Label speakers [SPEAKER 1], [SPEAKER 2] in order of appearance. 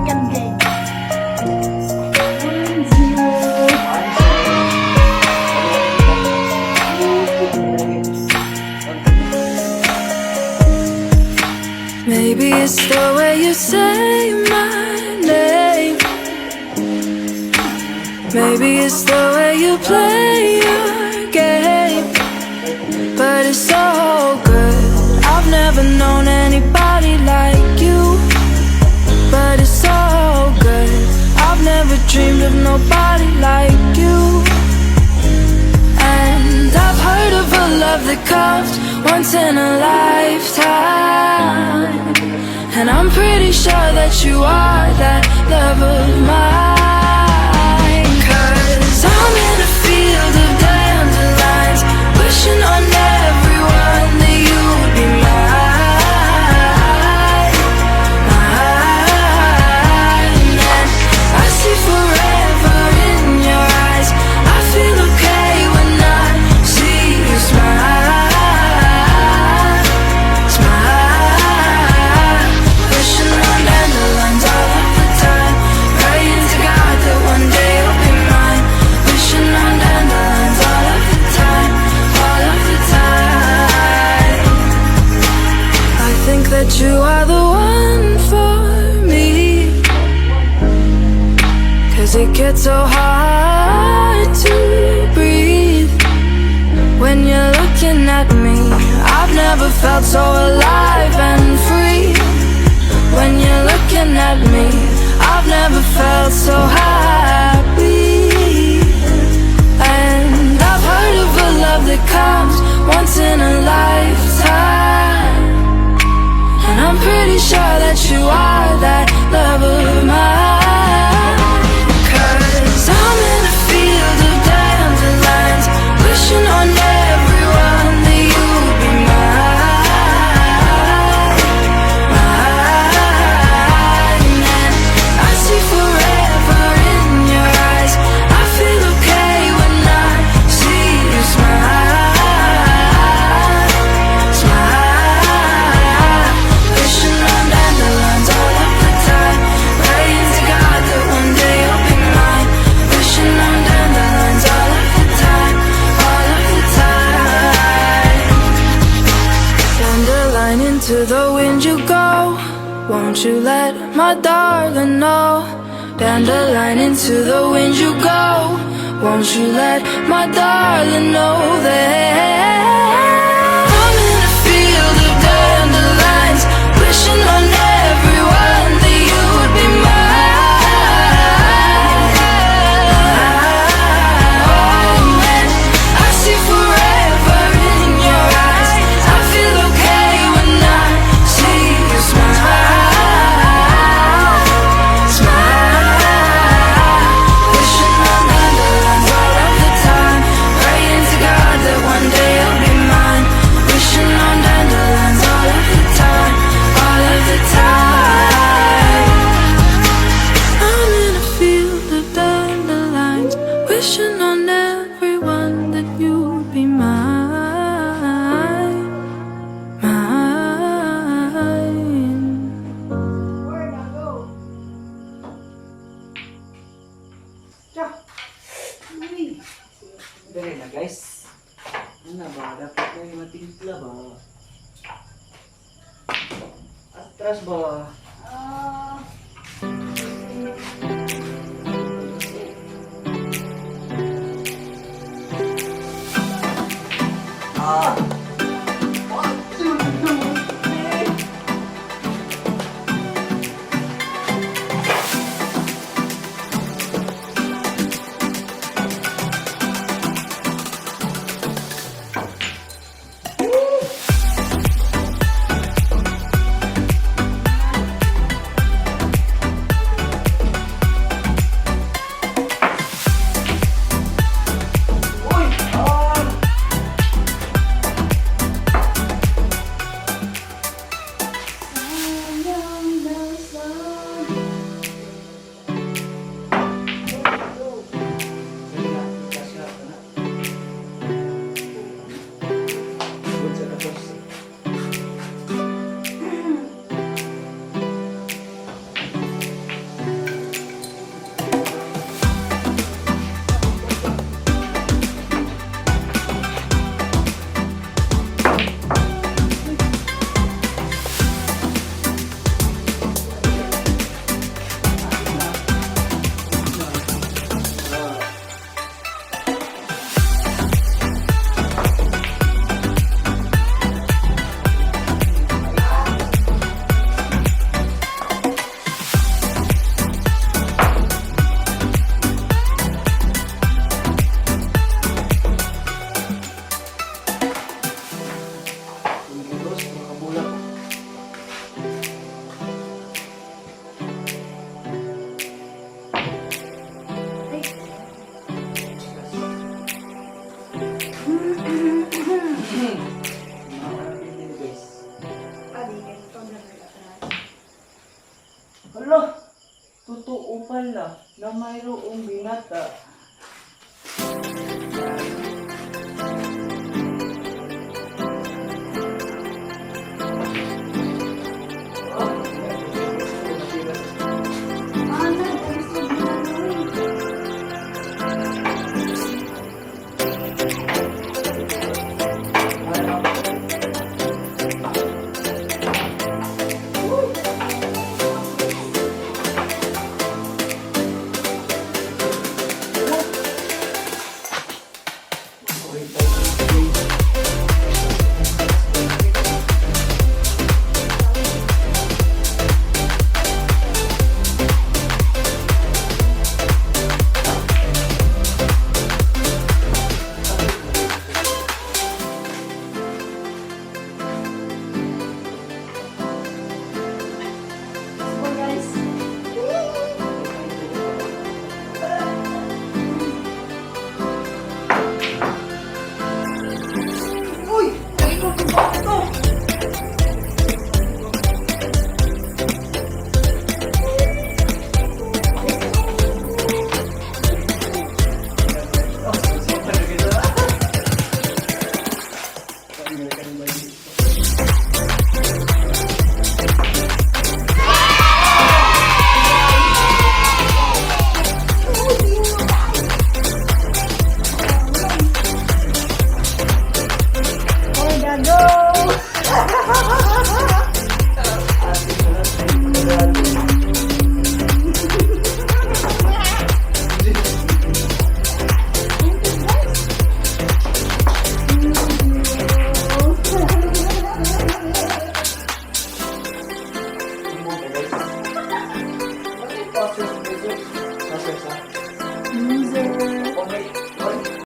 [SPEAKER 1] can game.
[SPEAKER 2] 1-0. Maybe it's the way you say my name. Maybe it's the way you play your game. But it's so good. I've never known anybody like you. But it's so good. I've never dreamed of nobody like you. And I've heard of a love that comes once in a lifetime. And I'm pretty sure that you are that love of mine. 'Cause I'm in a field of dandelions, wishing on everyone that you would be mine, mine. And I see forever in your eyes. I feel okay when I see you smile, smile. Wishing on dandelions all of the time, praying to God that one day you'll be mine. Wishing on dandelions all of the time, all of the time. I think that you are the one for me, 'cause it gets so hard to breathe when you're looking at me. I've never felt so alive and free. When you're looking at me, I've never felt so happy. And I've heard of a love that comes once in a lifetime. And I'm pretty sure that you are that love of mine. 'Cause I'm in a field of dandelions, wishing on everyone that you would be mine, mine. And I see forever in your eyes. I feel okay when I see you smile, smile. Wishing on dandelions all of the time, praying to God that one day you'll be mine. Wishing on dandelions all of the time, all of the time. Dandelion, into the wind you go. Won't you let my darling know? Dandelion, into the wind you go. Won't you let my darling know that I'm in a field of dandelions, wishing on everyone that you would be mine. And I see forever in your eyes. I feel okay when I see you smile, smile. Wishing on dandelions all of the time, praying to God that one day you'll be mine. Wishing on dandelions all of the time, all of the time. I'm in a field of dandelions, wishing on everyone that you would be mine, mine.
[SPEAKER 3] Dali na guys. Ano ba? Dapat na yung matimpla ba? Atras ba? totoo pala na mayroong binata